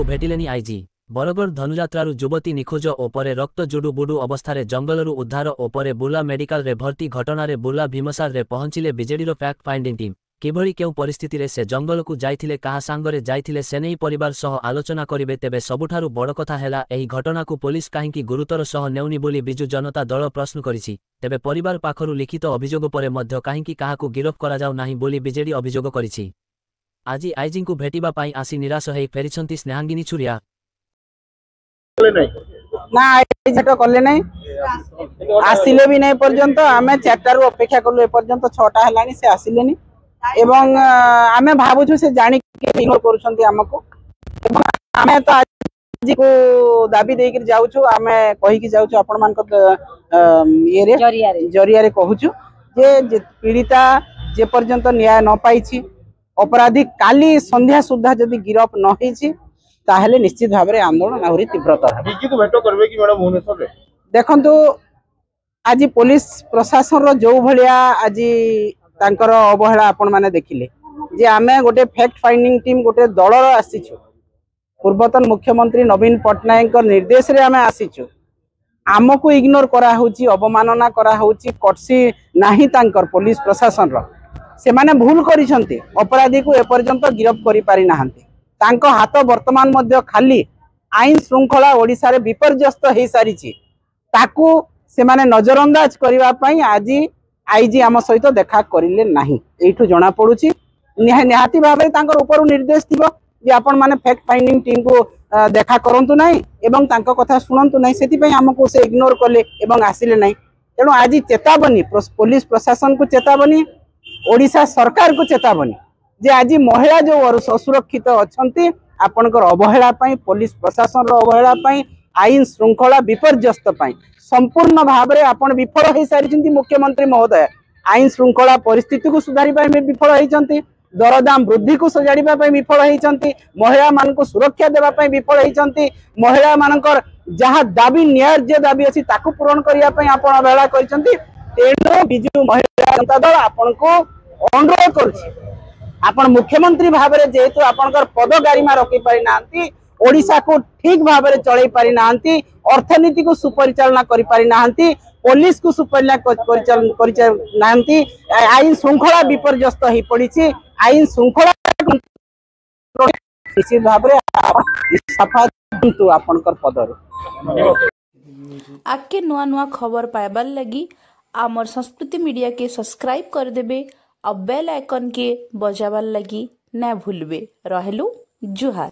को भेटिलेनी आईजी। बरगढ़ धनुजात्रारू युवती निखोज ओपरे रक्त जुडु बुडु अवस्थारे जंगलरू उद्धार ओपरे बुर्ला मेडिकल रे भर्ती घटनारे बुर्ला भीमसार रे पहुंचिले बीजेडीर फैक्ट फाइंडिंग टीम। किभली केउ परिस्थिति रे से जंगल को जाइथिले काहा सांगरे जाइथिले सेनेई परिवार सह आलोचना करिवे। तेबे सबुठारु बड़ कथा हेला एही घटना को पुलिस काहेकि गुरुतर सह नेउनी बोली बिजु जनता दल प्रश्न करिछि। तेबे परिवार पाखरु लिखित अभियोग परे मध्य काहेकि काहाकु गिरफ करा जाउ नाही बोली बीजेडी अभियोग करिछि। आज आईजी को भेटिबा पाई आसी निराश होई फेरिछंती स्नेहांगिनी छुरिया। ना आईजी तो कले नै आसिले भी नै पर्यंत आमे 4टारु अपेक्षा करलु ए पर्यंत 6टा हेलानी से आसिलेनी एवं आमे भाबुछु से जानि के इग्नोर करूछंती हमको एवं आमे तो आज को दाबी देई के जाउछु। आमे कहि के जाउछु आपण मान को ये रे जरिया रे कहूछु जे पीड़िता जे पर्यंत न्याय न पाइछि अपराधी काली संध्या सुधा जदि गिरफ न होइछि ताहले निश्चित भाव में आंदोलन आहुरी तीव्रतर देखु। आज पुलिस प्रशासन रो जो भलिया आज तांकर अवहेला आपण माने देखिले जे आमे गोटे फैक्ट फाइंडिंग टीम गोटे दलर आसीछु। पूर्वतन मुख्यमंत्री नवीन पट्टनायक निर्देश रे आमे आसीछु। आमको इग्नोर करा होची अवमानना करा होची कटसी नाही तांकर पुलिस प्रशासन रो से माने भूल करिसंती अपराधी को ए पर्यंत गिरफ करि पारि नाहंती। तांको हाथ वर्तमान मध्य खाली आईन श्रृंखला ओडिसा रे विपर्यस्त हे सारिछि ताकू से माने नजरअंदाज करिवा पई आज आईजी आम सहित देखा करिले नाही। एठू जना पडुछि निहाती भाबरे तांकर ऊपर निर्देश थिबो जे आपण माने फैक्ट फाइंडिंग टीम को देखा करंतु नाही एवं तांको कथा सुनंतु नाही। सेति पई हमको से इग्नोर करले एवं आसिले नाही। तेणु आज चेतावनी पुलिस प्रशासन को चेतावनी ओडिशा सरकार को चेतावनी जे आज महिला जो असुरक्षित अच्छी आपणकर अवहेला पुलिस प्रशासन अवहेला आईन श्रृंखला विपर्यस्त संपूर्ण भाव में आपण विफल हो सारी मुख्यमंत्री महोदय आईन श्रृंखला परिस्थिति को सुधारी विफल होती दरदाम वृद्धि को सजाड़ा विफल होती महिला मान को सुरक्षा देवाई विफल होती महिला मानकर जहाँ दाबी न्याय दाबी अच्छी पूरण करने अवहेला तेणु बिजु महिला जनता दल आपन को अनुरोध कर मुख्यमंत्री भाव में जेहेतु आपनकर पद गारिमा रखी पारि नांती ओडिशा को ठीक भाव में चलई पारि नांती अर्थनीति को सुपरिचालना करि पारि नांती पुलिस को सुपरिचालना करि नांती आईन श्रृंखला विपर्यस्त हो पड़ी आईन श्रृंखला निश्चित भाव में सफा दंतु आपनकर पदर आके नुआ नुआ खबर पाइबार लगी आमर संस्कृति मीडिया के सब्सक्राइब कर देबे और बेल आइकन के बजाबार लगी ना भूलबे। रहलु जुहार।